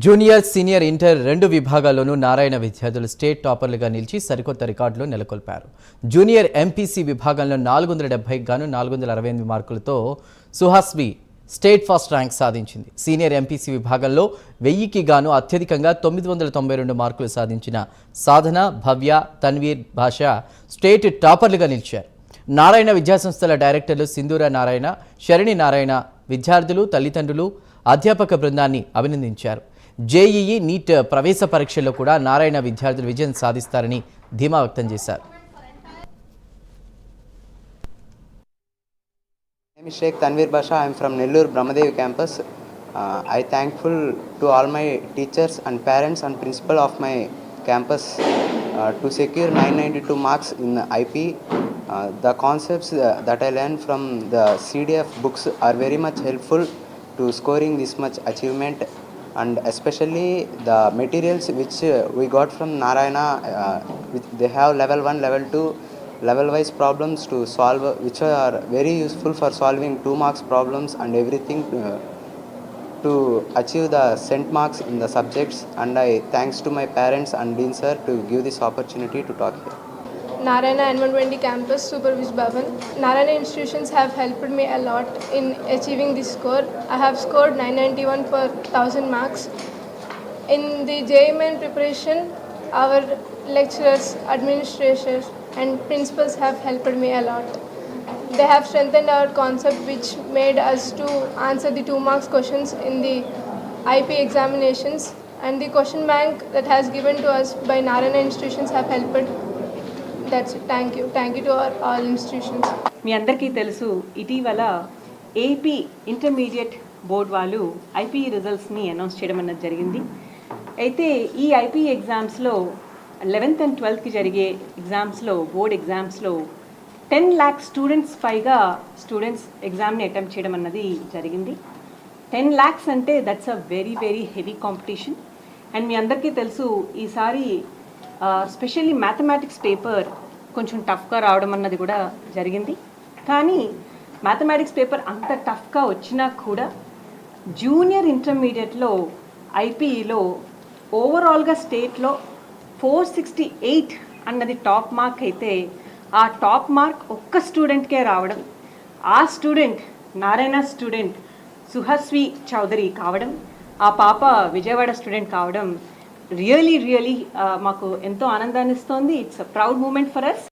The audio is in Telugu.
జూనియర్ సీనియర్ ఇంటర్ రెండు విభాగాల్లోనూ నారాయణ విద్యార్థులు స్టేట్ టాపర్లుగా నిలిచి సరికొత్త రికార్డులు నెలకొల్పారు. జూనియర్ ఎంపీసీ విభాగంలో 470కి గాను 468 మార్కులతో సుహాస్వి స్టేట్ ఫస్ట్ ర్యాంక్ సాధించింది. సీనియర్ ఎంపీసీ విభాగంలో 1000కి గాను అత్యధికంగా 992 మార్కులు సాధించిన సాధన, భవ్య, తన్వీర్ భాష స్టేట్ టాపర్లుగా నిలిచారు. నారాయణ విద్యాసంస్థల డైరెక్టర్లు సింధూర నారాయణ, శరణి నారాయణ విద్యార్థులు, తల్లిదండ్రులు, అధ్యాపక బృందాన్ని అభినందించారు. జేఈఈ, నీట్ ప్రవేశ పరీక్షల్లో కూడా నారాయణ విద్యార్థులు విజయం సాధిస్తారని ధీమా వ్యక్తం చేశారు. My name is Sheikh Tanveer Basha. I am from Nellore Brahmadevi campus. I thankful to all my teachers and parents and principal of my campus to secure 992 marks in IP. The concepts that I learned from the CDF books are very much helpful to scoring this much achievement, and especially the materials which we got from Narayana, they have level 1, level 2, level wise problems to solve, which are very useful for solving 2 marks problems and everything to achieve the cent marks in the subjects. And I thanks to my parents and Dean sir to give this opportunity to talk here. Narayana N120 campus, Supervis Bhavan. Narayana institutions have helped me a lot in achieving this score. I have scored 991 per 1000 marks. In the JEE preparation, our lecturers, administrators and principals have helped me a lot. They have strengthened our concept, which made us to answer the 2 marks questions in the IP examinations, and the question bank that has given to us by Narayana institutions have helped. That's it. Thank you to all institutions. మీ అందరికీ తెలుసు, ఇటీవల ఏపీ ఇంటర్మీడియట్ బోర్డ్ వాళ్ళు ఐపీ రిజల్ట్స్ని అనౌన్స్ చేయడం అన్నది జరిగింది. అయితే ఈ ఐపీ ఎగ్జామ్స్లో 11th and 12th జరిగే ఎగ్జామ్స్లో, బోర్డ్ ఎగ్జామ్స్లో 10 lakh స్టూడెంట్స్ పైగా స్టూడెంట్స్ ఎగ్జామ్ని అటెంప్ట్ చేయడం అన్నది జరిగింది. 10 lakhs అంటే that's a very very heavy competition. And మీ అందరికీ తెలుసు, ఈసారి స్పెషల్లీ మ్యాథమెటిక్స్ పేపర్ కొంచెం టఫ్గా రావడం అన్నది కూడా జరిగింది. కానీ మ్యాథమెటిక్స్ పేపర్ అంత టఫ్గా వచ్చినా కూడా జూనియర్ ఇంటర్మీడియట్లో ఐపీఈలో ఓవరాల్గా స్టేట్లో 468 అన్నది టాప్ మార్క్ అయితే, ఆ టాప్ మార్క్ ఒక్క స్టూడెంట్కే రావడం, ఆ స్టూడెంట్ నారాయణ స్టూడెంట్ సుహాస్వి చౌదరి కావడం, ఆ పాప విజయవాడ స్టూడెంట్ కావడం రియలీ మాకు ఎంతో ఆనందాన్ని ఇస్తోంది. It's a proud moment for us.